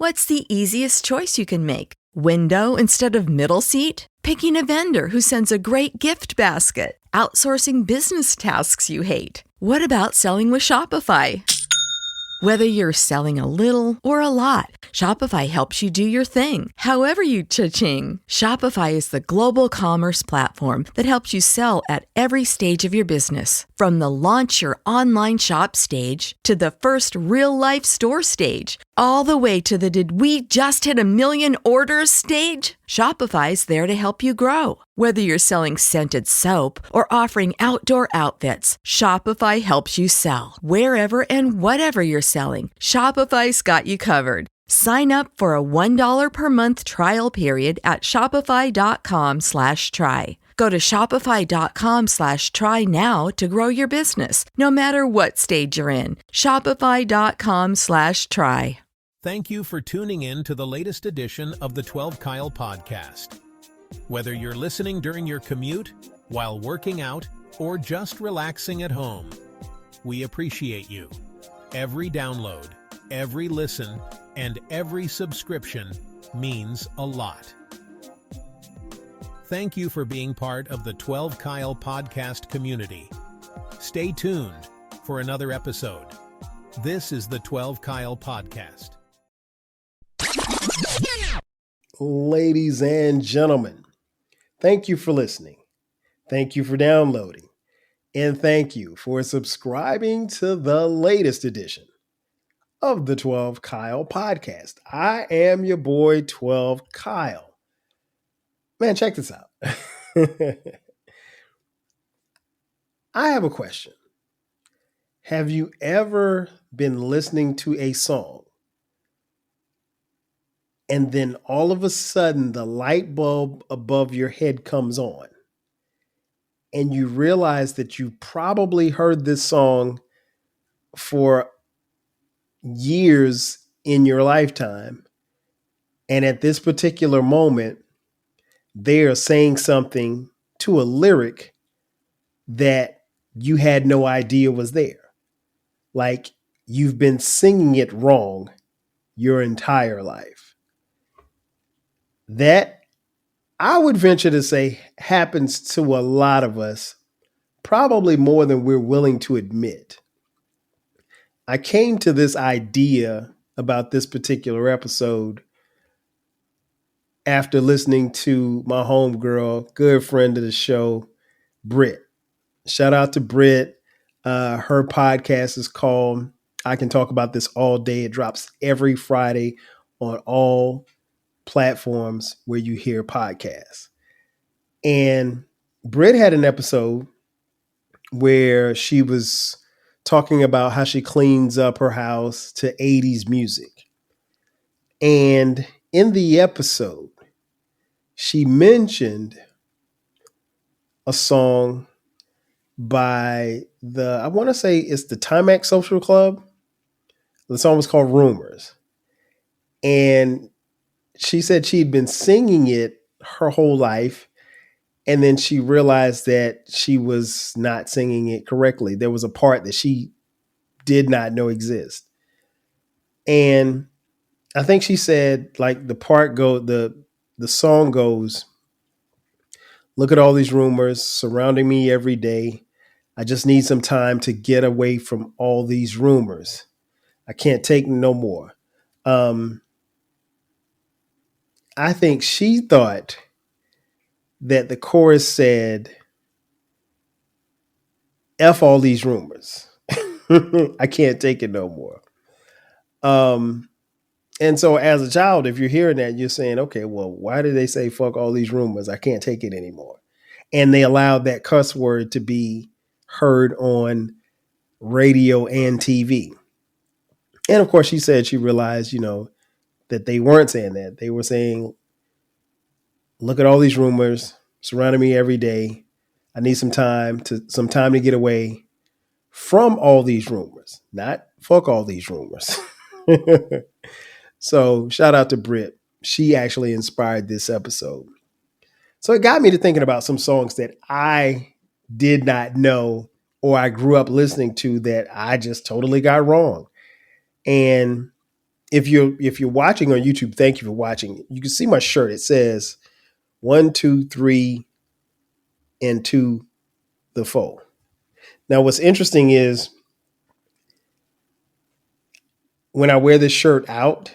What's the easiest choice you can make? Window instead of middle seat? Picking a vendor who sends a great gift basket? Outsourcing business tasks you hate? What about selling with Shopify? Whether you're selling a little or a lot, Shopify helps you do your thing, however you cha-ching. Shopify is the global commerce platform that helps you sell at every stage of your business. From the launch your online shop stage to the first real-life store stage, all the way to the did we just hit a million orders stage. Shopify's there to help you grow. Whether you're selling scented soap or offering outdoor outfits, Shopify helps you sell. Wherever and whatever you're selling, Shopify's got you covered. Sign up for a $1 per month trial period at shopify.com/try. Go to shopify.com/try now to grow your business, no matter what stage you're in. Shopify.com/try. Thank you for tuning in to the latest edition of the 12 Kyle podcast. Whether you're listening during your commute, while working out, or just relaxing at home, we appreciate you. Every download, every listen, and every subscription means a lot. Thank you for being part of the 12 Kyle podcast community. Stay tuned for another episode. This is the 12 Kyle podcast. Ladies and gentlemen, thank you for listening. Thank you for downloading. And thank you for subscribing to the latest edition of the 12 Kyle podcast. I am your boy, 12 Kyle. Man, check this out. I have a question. Have you ever been listening to a song and then all of a sudden the light bulb above your head comes on and you realize that you probably heard this song for years in your lifetime, and at this particular moment they are saying something to a lyric that you had no idea was there? Like you've been singing it wrong your entire life. That, I would venture to say, happens to a lot of us, probably more than we're willing to admit. I came to this idea about this particular episode after listening to my homegirl, good friend of the show, Britt. Shout out to Britt. Her podcast is called I Can Talk About This All Day. It drops every Friday on all platforms where you hear podcasts. And Britt had an episode where she was talking about how she cleans up her house to 80s music. And in the episode, she mentioned a song by I want to say it's the Timex Social Club. The song was called Rumors. And she said she'd been singing it her whole life. And then she realized that she was not singing it correctly. There was a part that she did not know exist. And I think she said, like, the song goes, look at all these rumors surrounding me every day. I just need some time to get away from all these rumors. I can't take no more. I think she thought that the chorus said, F all these rumors. I can't take it no more. And so as a child, if you're hearing that, you're saying, okay, well, why did they say fuck all these rumors? I can't take it anymore. And they allowed that cuss word to be heard on radio and TV. And of course, she said she realized, that they weren't saying that. They were saying, look at all these rumors surrounding me every day. I need some time to get away from all these rumors, not fuck all these rumors. So shout out to Britt. She actually inspired this episode. So it got me to thinking about some songs that I did not know or I grew up listening to that I just totally got wrong. And if you're watching on YouTube, thank you for watching. You can see my shirt. It says 1, 2, 3, and to the foe. Now, what's interesting is when I wear this shirt out,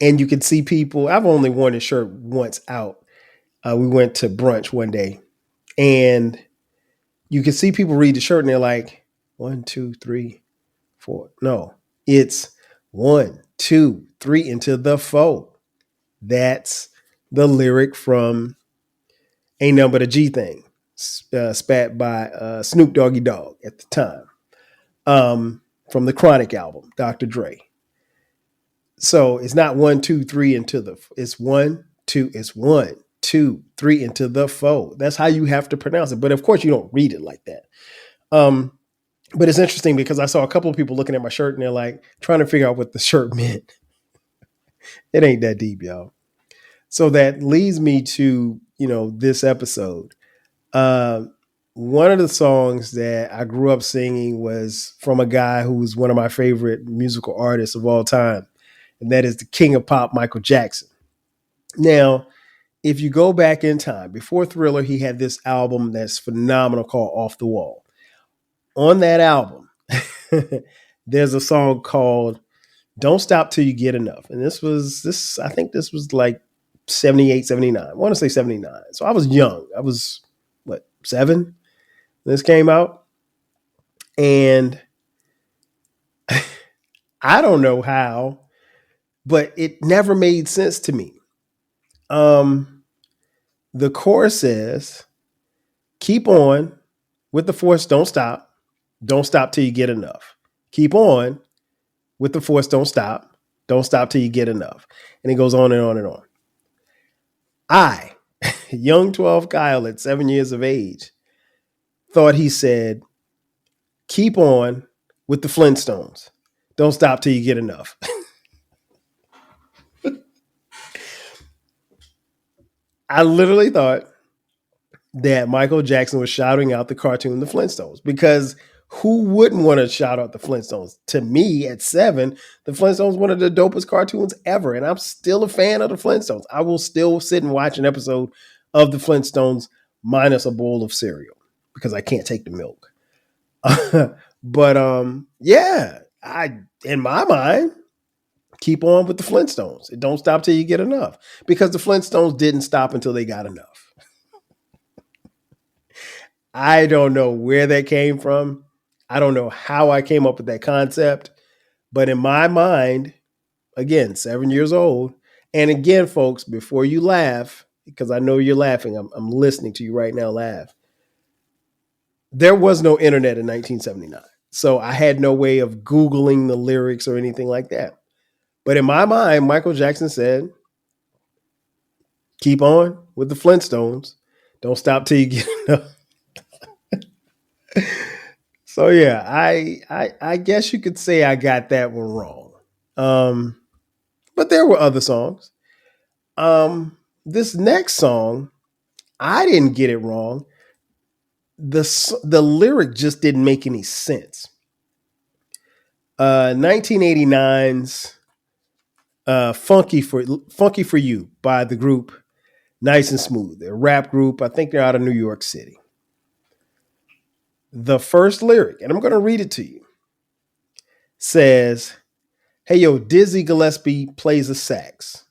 and you can see people. I've only worn this shirt once out. We went to brunch one day, and you can see people read the shirt, and they're like, 1, 2, 3, 4. No, it's 1, 2, 3 into the foe. That's the lyric from Ain't Nothing But a G Thing, spat by Snoop Doggy Dogg at the time, from the Chronic album, Dr. Dre. So it's not 1, 2, 3 into the. It's 1, 2. It's 1, 2, 3 into the foe. That's how you have to pronounce it. But of course, you don't read it like that. But it's interesting because I saw a couple of people looking at my shirt and they're like trying to figure out what the shirt meant. It ain't that deep, y'all. So that leads me to, this episode. One of the songs that I grew up singing was from a guy who's one of my favorite musical artists of all time, and that is the king of pop, Michael Jackson. Now, if you go back in time, before Thriller, he had this album that's phenomenal called Off the Wall. On that album, there's a song called Don't Stop Till You Get Enough. And I think this was like 78, 79. I want to say 79. So I was young. I was, 7 when this came out? And I don't know how, but it never made sense to me. The chorus says, keep on with the force, don't stop. Don't stop till you get enough. Keep on with the force, don't stop. Don't stop till you get enough. And it goes on and on and on. I, young 12 Kyle at 7 years of age, thought he said, keep on with the Flintstones. Don't stop till you get enough. I literally thought that Michael Jackson was shouting out the cartoon The Flintstones, because who wouldn't want to shout out the Flintstones? To me, at 7, the Flintstones one of the dopest cartoons ever, and I'm still a fan of the Flintstones. I will still sit and watch an episode of the Flintstones minus a bowl of cereal because I can't take the milk. But yeah, in my mind, keep on with the Flintstones. It don't stop till you get enough, because the Flintstones didn't stop until they got enough. I don't know where that came from. I don't know how I came up with that concept, but in my mind, again, 7 years old. And again, folks, before you laugh, because I know you're laughing, I'm listening to you right now laugh. There was no internet in 1979. So I had no way of Googling the lyrics or anything like that. But in my mind, Michael Jackson said, keep on with the Flintstones. Don't stop till you get enough. So yeah, I guess you could say I got that one wrong. But there were other songs. This next song, I didn't get it wrong. The lyric just didn't make any sense. 1989's Funky for You by the group Nice and Smooth. They're a rap group. I think they're out of New York City. The first lyric, and I'm going to read it to you, says, hey, yo, Dizzy Gillespie plays the sax.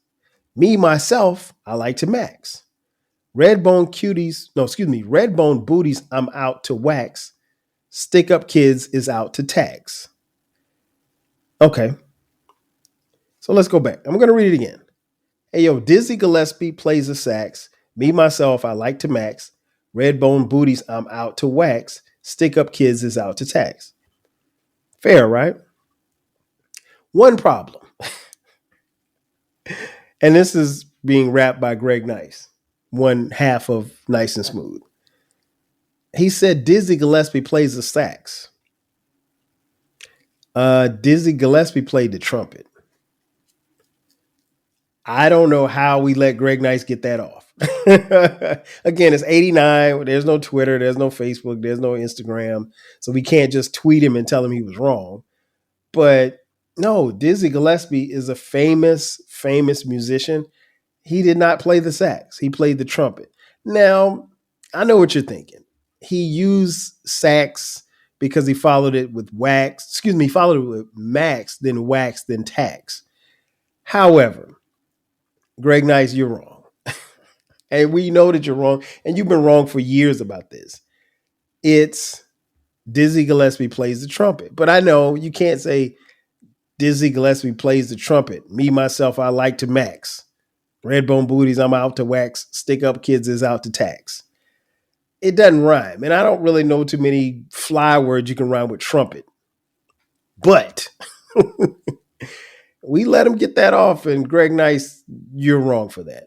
Me, myself, I like to max. Redbone booties, I'm out to wax. Stick up kids is out to tax. Okay. So let's go back. I'm going to read it again. Hey, yo, Dizzy Gillespie plays the sax. Me, myself, I like to max. Redbone booties, I'm out to wax. Stick up kids is out to tax. Fair, right? One problem. And this is being rapped by Greg Nice, one half of Nice and Smooth. He said Dizzy Gillespie plays the sax. Dizzy Gillespie played the trumpet. I don't know how we let Greg Nice get that off. Again, it's 89. There's no Twitter. There's no Facebook. There's no Instagram. So we can't just tweet him and tell him he was wrong. But No, Dizzy Gillespie is a famous musician. He did not play the sax. He played the trumpet. Now, I know what you're thinking. He used sax because he followed it with wax. Excuse me, he followed it with max, then wax, then tax. However, Greg Nice, you're wrong. And we know that you're wrong. And you've been wrong for years about this. It's Dizzy Gillespie plays the trumpet. But I know you can't say Dizzy Gillespie plays the trumpet. Me, myself, I like to max. Redbone booties, I'm out to wax. Stick up kids is out to tax. It doesn't rhyme. And I don't really know too many fly words you can rhyme with trumpet. But we let him get that off. And Greg Nice, you're wrong for that.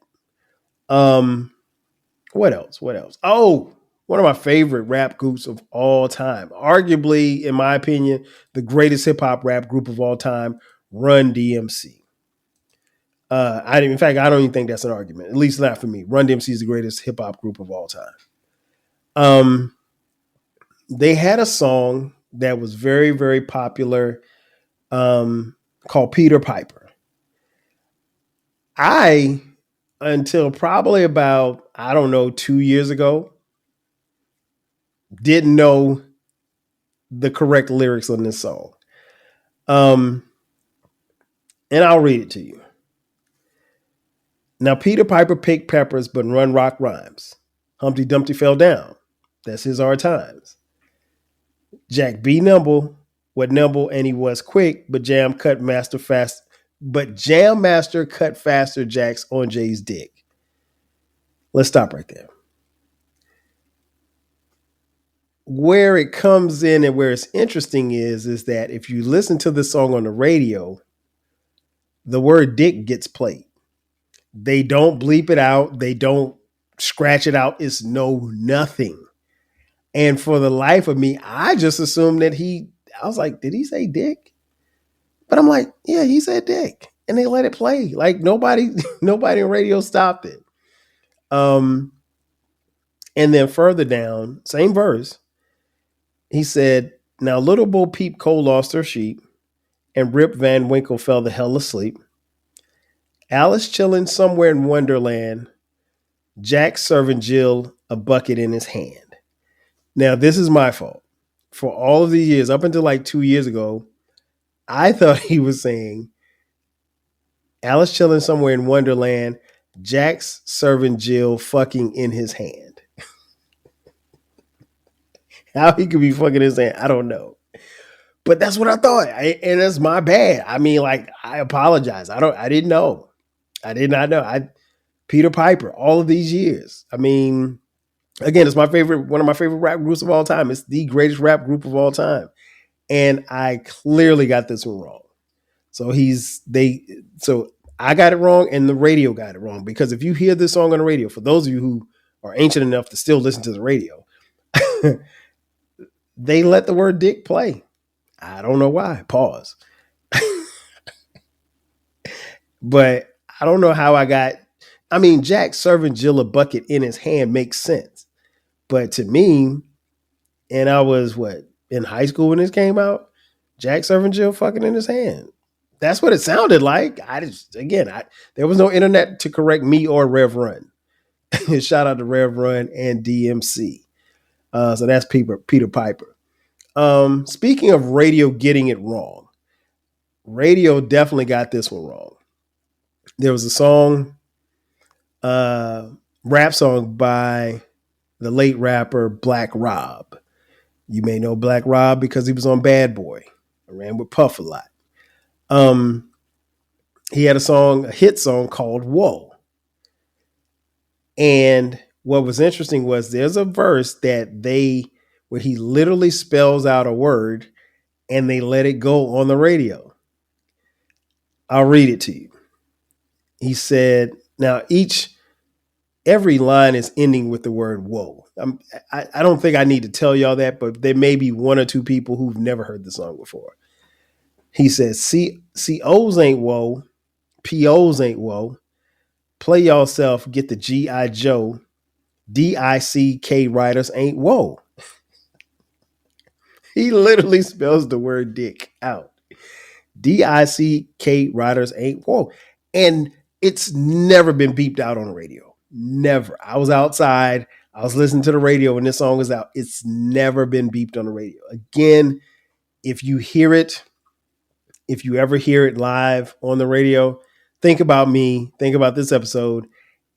What else? Oh, one of my favorite rap groups of all time. Arguably, in my opinion, the greatest hip hop rap group of all time, Run DMC. In fact, I don't even think that's an argument. At least not for me. Run DMC is the greatest hip hop group of all time. They had a song that was very, very popular, called Peter Piper. Until probably about, 2 years ago, didn't know the correct lyrics on this song. And I'll read it to you. Now, Peter Piper picked peppers, but Run Rock rhymes. Humpty Dumpty fell down. That's his hard times. Jack be nimble, what nimble, and he was quick, but Jam Master cut faster Jacks on Jay's dick. Let's stop right there. Where it comes in and where it's interesting is that if you listen to the song on the radio, the word dick gets played. They don't bleep it out. They don't scratch it out. It's nothing. And for the life of me, I just assumed that I was like, did he say dick? But I'm like, yeah, he said dick. And they let it play. Like nobody in radio stopped it. And then further down, same verse, he said, now little Bo Peep Cole lost her sheep, and Rip Van Winkle fell the hell asleep. Alice chilling somewhere in Wonderland, Jack serving Jill a bucket in his hand. Now, this is my fault. For all of these years, up until like 2 years ago, I thought he was saying Alice chilling somewhere in Wonderland, Jack's serving Jill fucking in his hand. How he could be fucking his hand, I don't know. But that's what I thought. And that's my bad. I mean, like, I apologize. I didn't know. I did not know. Peter Piper, all of these years. I mean, again, it's one of my favorite rap groups of all time. It's the greatest rap group of all time. And I clearly got this one wrong. So I got it wrong and the radio got it wrong. Because if you hear this song on the radio, for those of you who are ancient enough to still listen to the radio, they let the word dick play. I don't know why. Pause. But I don't know how Jack serving Jill a bucket in his hand makes sense. But to me, and I was in high school when this came out, Jack serving Jill fucking in his hand. That's what it sounded like. There was no internet to correct me or Rev Run. Shout out to Rev Run and DMC. So that's Peter Piper. Speaking of radio getting it wrong, radio definitely got this one wrong. There was a song, rap song by the late rapper Black Rob. You may know Black Rob because he was on Bad Boy. I ran with Puff a lot. He had a hit song called Whoa. And what was interesting was there's a verse where he literally spells out a word and they let it go on the radio. I'll read it to you. He said, now every line is ending with the word whoa. I don't think I need to tell y'all that, but there may be one or two people who've never heard the song before. He says, COs ain't whoa, POs ain't whoa. Play yourself, get the G.I. Joe. DICK writers ain't whoa. He literally spells the word dick out. DICK riders ain't whoa. And it's never been beeped out on the radio. Never. I was outside. I was listening to the radio when this song was out. It's never been beeped on the radio. Again, if you hear it, if you ever hear it live on the radio, think about me, think about this episode,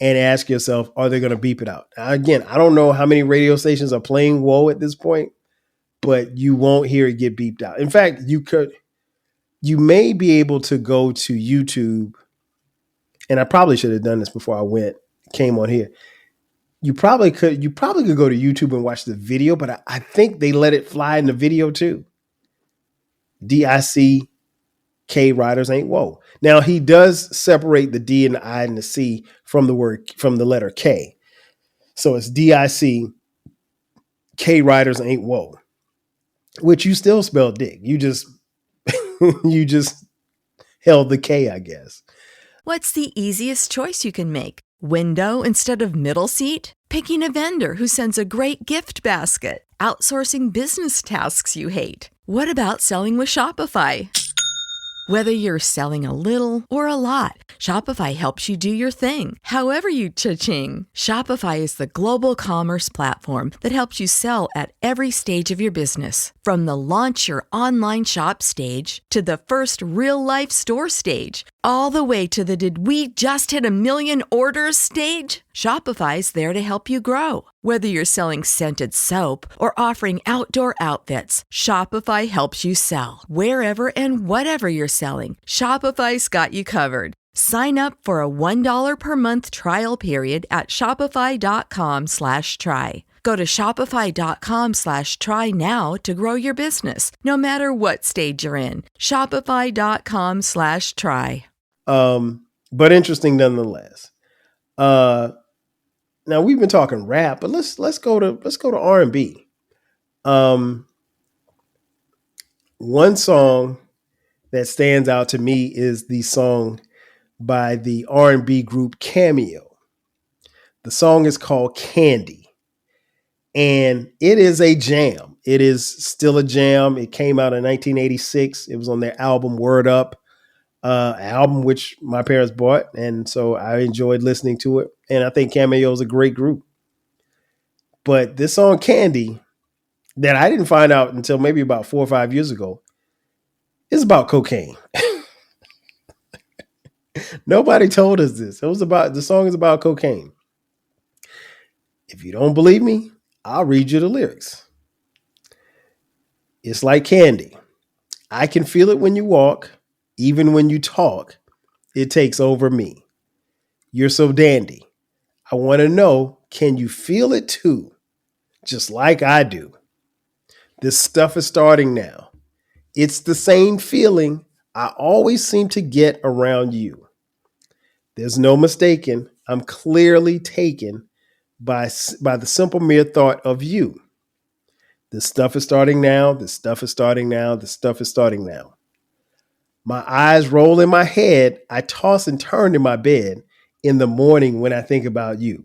and ask yourself, are they going to beep it out? Now, again, I don't know how many radio stations are playing Whoa at this point, but you won't hear it get beeped out. In fact, you may be able to go to YouTube, and I probably should have done this before I came on here. You probably could go to YouTube and watch the video, but I think they let it fly in the video too. DICK riders ain't whoa. Now he does separate the D and the I and the C from the letter K. So it's DICK riders ain't whoa, which you still spell dick. You just you just held the K, I guess. What's the easiest choice you can make? Window instead of middle seat? Picking a vendor who sends a great gift basket? Outsourcing business tasks you hate? What about selling with Shopify? Whether you're selling a little or a lot, Shopify helps you do your thing, however you cha-ching. Shopify is the global commerce platform that helps you sell at every stage of your business. From the launch your online shop stage to the first real-life store stage, all the way to the did we just hit 1 million orders stage. Shopify's there to help you grow. Whether you're selling scented soap or offering outdoor outfits, Shopify helps you sell. Wherever and whatever you're selling, Shopify's got you covered. Sign up for a $1 per month trial period at shopify.com/try. Go to shopify.com/try now to grow your business, no matter what stage you're in. Shopify.com/try. But interesting nonetheless. Now we've been talking rap, but let's go to R&B. One song that stands out to me is the song by the R&B group Cameo. The song is called Candy, and it is a jam. It is still a jam. It came out in 1986. It was on their album Word Up, album which my parents bought, and so I enjoyed listening to it. And I think Cameo is a great group. But this song Candy, that I didn't find out until maybe about 4 or 5 years ago, is about cocaine. Nobody told us this. The song is about cocaine. If you don't believe me, I'll read you the lyrics. It's like candy. I can feel it when you walk, even when you talk. It takes over me. You're so dandy. I want to know, can you feel it too? Just like I do. This stuff is starting now. It's the same feeling I always seem to get around you. There's no mistaking. I'm clearly taken by the simple mere thought of you. This stuff is starting now. This stuff is starting now. This stuff is starting now. My eyes roll in my head. I toss and turn in my bed in the morning when I think about you.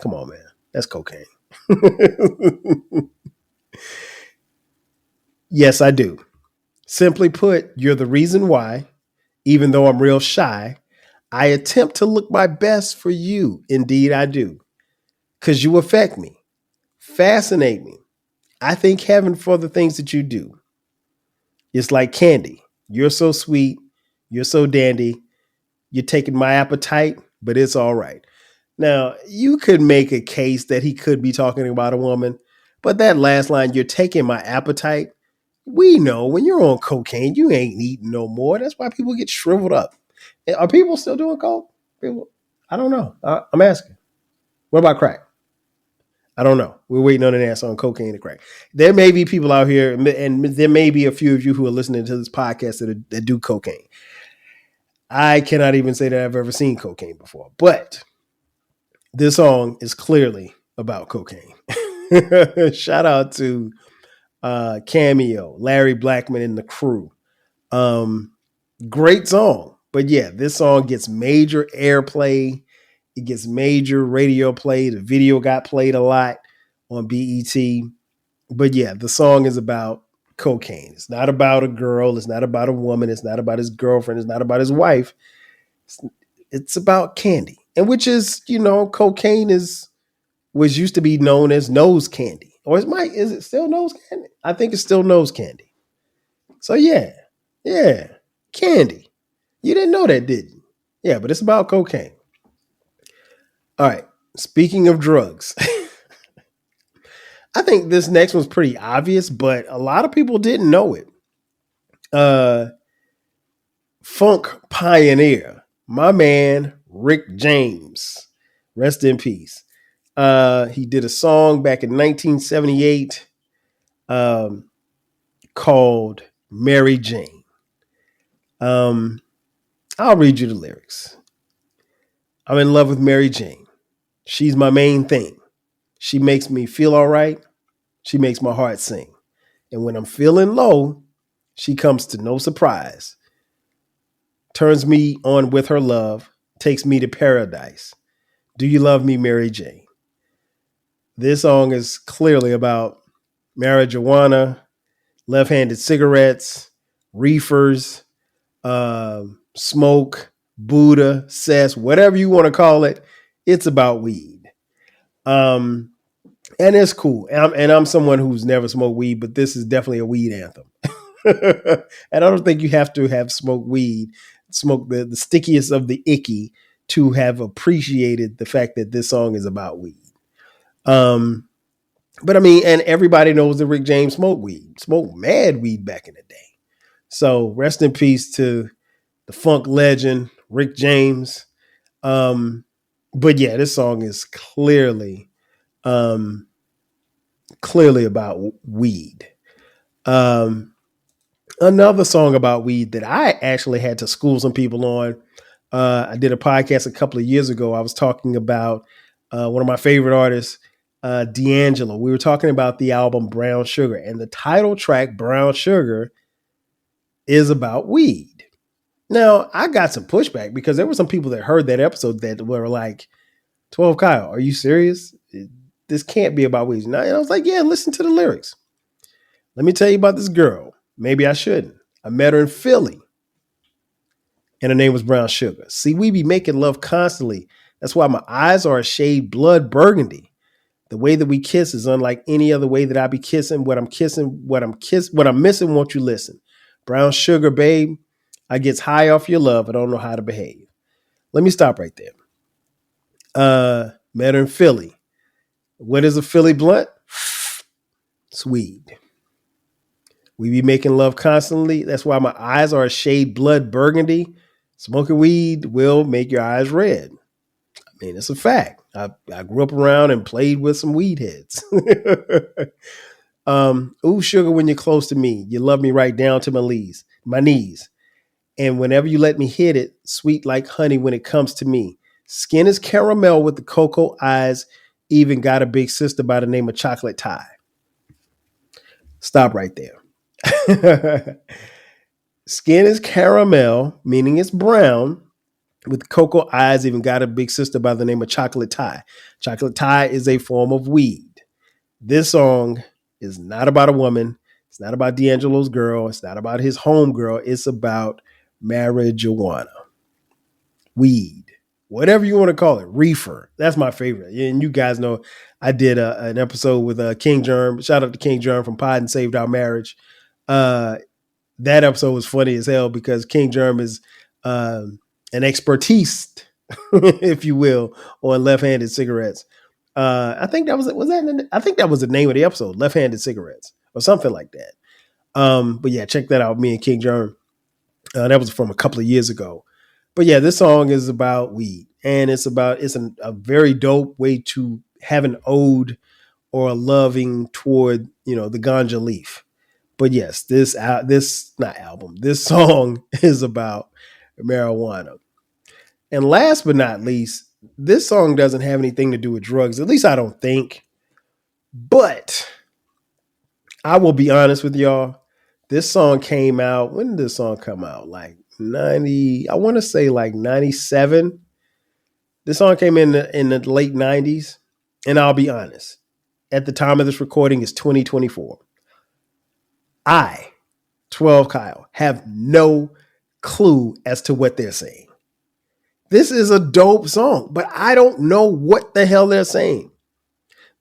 Come on, man. That's cocaine. Yes, I do. Simply put, you're the reason why, even though I'm real shy, I attempt to look my best for you. Indeed, I do. Because you affect me, fascinate me. I thank heaven for the things that you do. It's like candy. You're so sweet. You're so dandy. You're taking my appetite, but it's all right. Now, you could make a case that he could be talking about a woman, but that last line, you're taking my appetite, we know when you're on cocaine, you ain't eating no more. That's why people get shriveled up. Are people still doing coke? People, I don't know. I'm asking. What about crack? I don't know. We're waiting on an answer on cocaine and crack. There may be people out here, and there may be a few of you who are listening to this podcast that do cocaine. I cannot even say that I've ever seen cocaine before, but this song is clearly about cocaine. Shout out to Cameo, Larry Blackman and the crew. Great song. But yeah, this song gets major airplay. It gets major radio play. The video got played a lot on BET. But yeah, the song is about cocaine. It's not about a girl. It's not about a woman. It's not about his girlfriend. It's not about his wife. It's about candy. And which is, cocaine was used to be known as nose candy. Or is it still nose candy? I think it's still nose candy. So yeah, candy. You didn't know that, did you? Yeah, but it's about cocaine. All right. Speaking of drugs, I think this next one's pretty obvious, but a lot of people didn't know it. Funk pioneer, my man Rick James, rest in peace. He did a song back in 1978 called Mary Jane. I'll read you the lyrics. I'm in love with Mary Jane. She's my main thing. She makes me feel all right. She makes my heart sing. And when I'm feeling low, she comes to no surprise. Turns me on with her love, takes me to paradise. Do you love me, Mary Jane? This song is clearly about marijuana, left-handed cigarettes, reefers, smoke, Buddha, cess, whatever you want to call it. It's about weed. And it's cool. And I'm someone who's never smoked weed, but this is definitely a weed anthem. And I don't think you have to have smoked weed, smoke the stickiest of the icky to have appreciated the fact that this song is about weed. But I mean, and everybody knows that Rick James smoked mad weed back in the day. So rest in peace to the funk legend, Rick James. But yeah, this song is clearly about weed. Another song about weed that I actually had to school some people on. I did a podcast a couple of years ago. I was talking about one of my favorite artists, D'Angelo. We were talking about the album Brown Sugar, and the title track Brown Sugar is about weed. Now, I got some pushback because there were some people that heard that episode that were like, 12 Kyle, are you serious? This can't be about weed. And I was like, yeah, listen to the lyrics. Let me tell you about this girl. Maybe I shouldn't. I met her in Philly, and her name was Brown Sugar. See, we be making love constantly. That's why my eyes are a shade blood burgundy. The way that we kiss is unlike any other way that I be kissing. What I'm missing, won't you listen? Brown Sugar, babe. I gets high off your love. I don't know how to behave. Let me stop right there. Met her in Philly. What is a Philly blunt? It's weed. We be making love constantly. That's why my eyes are a shade blood burgundy. Smoking weed will make your eyes red. I mean, it's a fact. I grew up around and played with some weed heads. Ooh, sugar, when you're close to me, you love me right down to my knees. And whenever you let me hit it, sweet like honey when it comes to me. Skin is caramel with the cocoa eyes. Even got a big sister by the name of Chocolate Tie. Stop right there. Skin is caramel, meaning it's brown, with cocoa eyes. Even got a big sister by the name of Chocolate Tie. Chocolate Tie is a form of weed. This song is not about a woman. It's not about D'Angelo's girl. It's not about his home girl. It's about marijuana, weed, whatever you want to call it. Reefer. That's my favorite. And you guys know I did an episode with King Germ. Shout out to King Germ from Pod and Saved Our Marriage. That episode was funny as hell because King Germ is an expertise, if you will, on left-handed cigarettes. I think that was the name of the episode, Left-Handed Cigarettes or something like that. But yeah, check that out. Me and King Germ. That was from a couple of years ago. But yeah, this song is about weed, and it's a very dope way to have an ode or a loving toward, the ganja leaf. But yes, this song is about marijuana. And last but not least, this song doesn't have anything to do with drugs. At least I don't think. But I will be honest with y'all. This song came out. When did this song come out? Like 90, I want to say like 97. This song came in the late 90s. And I'll be honest. At the time of this recording, it's 2024. I, 12 Kyle, have no clue as to what they're saying. This is a dope song, but I don't know what the hell they're saying.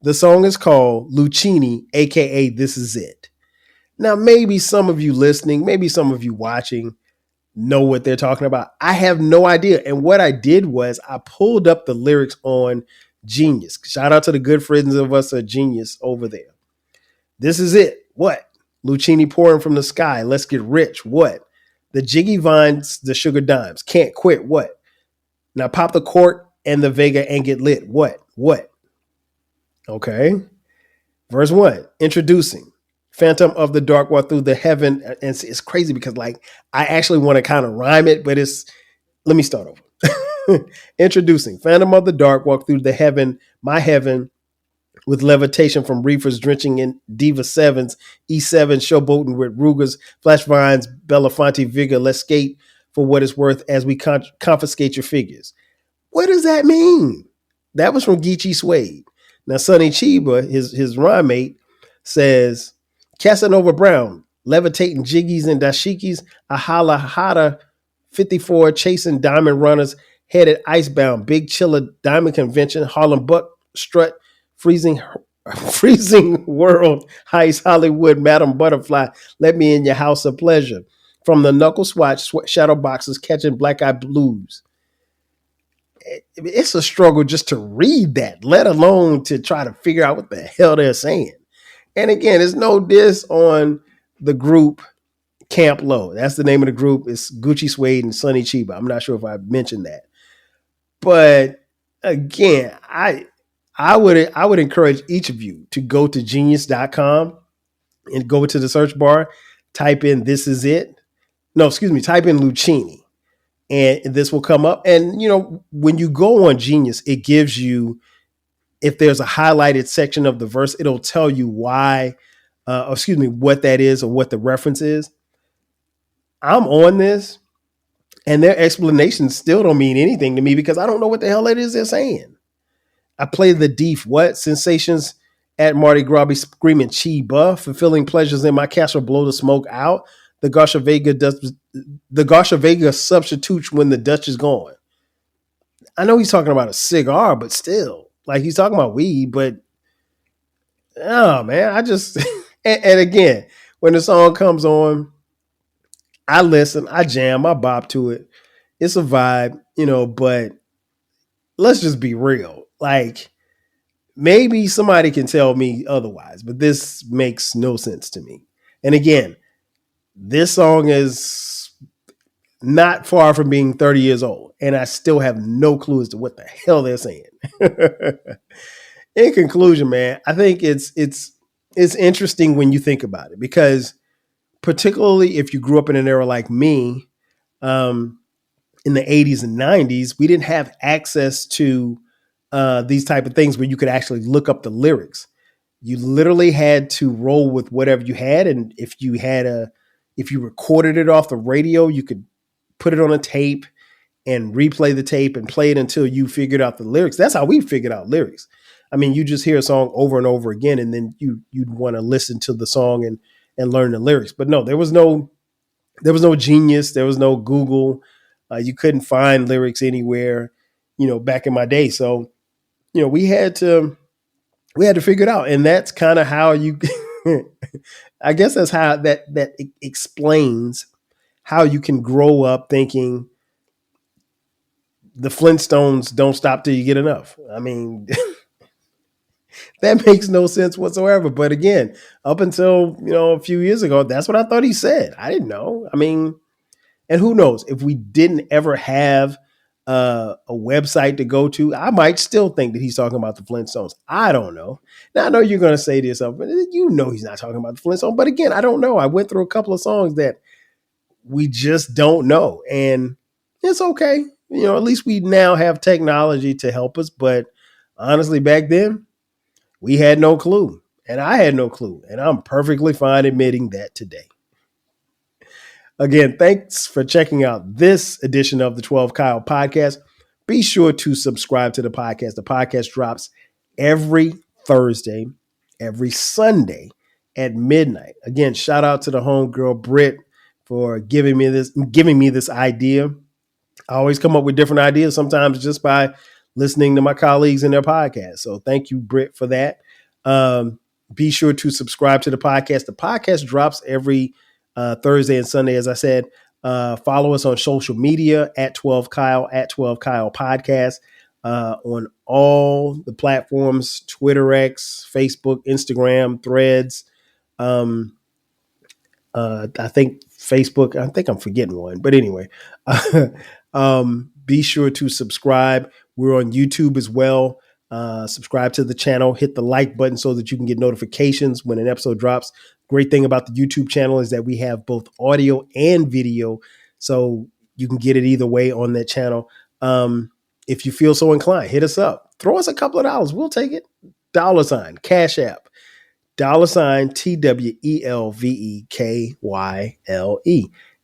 The song is called Luchini, aka This Is It. Now, maybe some of you listening, maybe some of you watching know what they're talking about. I have no idea. And what I did was I pulled up the lyrics on Genius. Shout out to the good friends of us at Genius over there. This is it. What? Luchini pouring from the sky. Let's get rich. What? The jiggy vines, the sugar dimes. Can't quit. What? Now pop the cork and the Vega and get lit. What? What? Okay. Verse 1. Introducing. Phantom of the Dark walk through the heaven. And it's crazy because like I actually want to kind of rhyme it, but let me start over. Introducing. Phantom of the Dark walk through the heaven, my heaven, with levitation from reefers drenching in Diva 7s, E7 showboating with Rugers, Flash Vines, Belafonte Vigor. Let's skate for what it's worth as we confiscate your figures. What does that mean? That was from Geechee Suede. Now, Sonny Chiba, his rhyme mate, says, Casanova Brown, levitating jiggies and dashikis, a holla hotta 54 chasing diamond runners, headed icebound, big chiller diamond convention, Harlem Buck strut, freezing world, Heist Hollywood, Madam Butterfly, let me in your house of pleasure. From the knuckle swatch, shadow boxes, catching black eye blues. It's a struggle just to read that, let alone to try to figure out what the hell they're saying. And again, it's no diss on the group Camp Low. That's the name of the group. It's Gucci Suede and Sonny Chiba. I'm not sure if I mentioned that. But again, I would encourage each of you to go to genius.com and go to the search bar, type in This Is It. No, excuse me, type in Luchini. And this will come up. And, you know, when you go on Genius, it gives you, if there's a highlighted section of the verse, it'll tell you why, what that is or what the reference is. I'm on this, and their explanations still don't mean anything to me because I don't know what the hell it is they're saying. I play the deef, what? Sensations at Mardi Gras be screaming Chiba, fulfilling pleasures in my castle, blow the smoke out. The Garsha Vega substitutes when the Dutch is gone. I know he's talking about a cigar, but still, like he's talking about weed, but oh man, I just, and again, when the song comes on, I listen, I jam, I bop to it. It's a vibe, you know, but let's just be real. Like maybe somebody can tell me otherwise, but this makes no sense to me. And again, this song is not far from being 30 years old, and I still have no clue as to what the hell they're saying. In conclusion, man, I think it's interesting when you think about it, because particularly if you grew up in an era like me, in the 80s and 90s, we didn't have access to these type of things where you could actually look up the lyrics. You literally had to roll with whatever you had, and if you recorded it off the radio, you could put it on a tape and replay the tape and play it until you figured out the lyrics. That's how we figured out lyrics. I mean, you just hear a song over and over again, and then you'd want to listen to the song and learn the lyrics. But no, there was no Genius, there was no Google. You couldn't find lyrics anywhere, you know, back in my day. So, you know, we had to figure it out, and that's kind of how you. I guess that's how that explains how you can grow up thinking the Flintstones don't stop till you get enough. I mean, that makes no sense whatsoever. But again, up until, you know, a few years ago, that's what I thought he said. I didn't know. I mean, and who knows, if we didn't ever have a website to go to, I might still think that he's talking about the Flintstones. I don't know. Now, I know you're going to say this, but you know he's not talking about the Flintstones. But again, I don't know. I went through a couple of songs that we just don't know. And it's okay. You know, at least we now have technology to help us. But honestly, back then, we had no clue. And I had no clue. And I'm perfectly fine admitting that today. Again, thanks for checking out this edition of the 12 Kyle podcast. Be sure to subscribe to the podcast. The podcast drops every Thursday, every Sunday, at midnight. Again, shout out to the homegirl Britt for giving me this idea. I always come up with different ideas, sometimes just by listening to my colleagues in their podcast. So thank you, Britt, for that. Be sure to subscribe to the podcast. The podcast drops every Thursday and Sunday, as I said. Follow us on social media at 12Kyle, at 12Kyle Podcast, on all the platforms, Twitter X, Facebook, Instagram, Threads. I think Facebook, I think I'm forgetting one, but anyway, be sure to subscribe. We're on YouTube as well. Subscribe to the channel, hit the like button so that you can get notifications when an episode drops. Great thing about the YouTube channel is that we have both audio and video, so you can get it either way on that channel. If you feel so inclined, hit us up. Throw us a couple of dollars. We'll take it. $, Cash App. $TWELVEKYLE.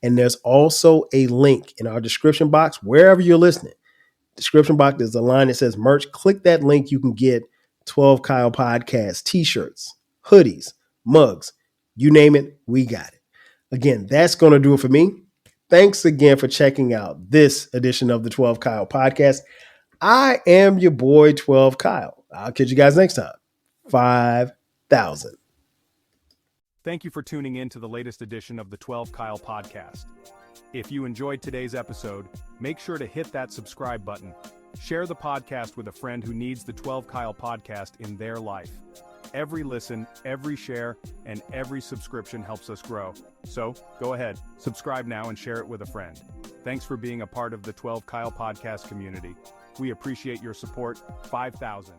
And there's also a link in our description box, wherever you're listening. Description box, there's a line that says merch. Click that link. You can get 12 Kyle Podcast t-shirts, hoodies, mugs, you name it, we got it. Again, that's going to do it for me. Thanks again for checking out this edition of the 12 Kyle Podcast. I am your boy, 12 Kyle. I'll catch you guys next time. 5,000. Thank you for tuning in to the latest edition of the 12 Kyle Podcast. If you enjoyed today's episode, make sure to hit that subscribe button. Share the podcast with a friend who needs the 12 Kyle Podcast in their life. Every listen, every share, and every subscription helps us grow. So, go ahead, subscribe now and share it with a friend. Thanks for being a part of the 12 Kyle Podcast community. We appreciate your support. 5,000.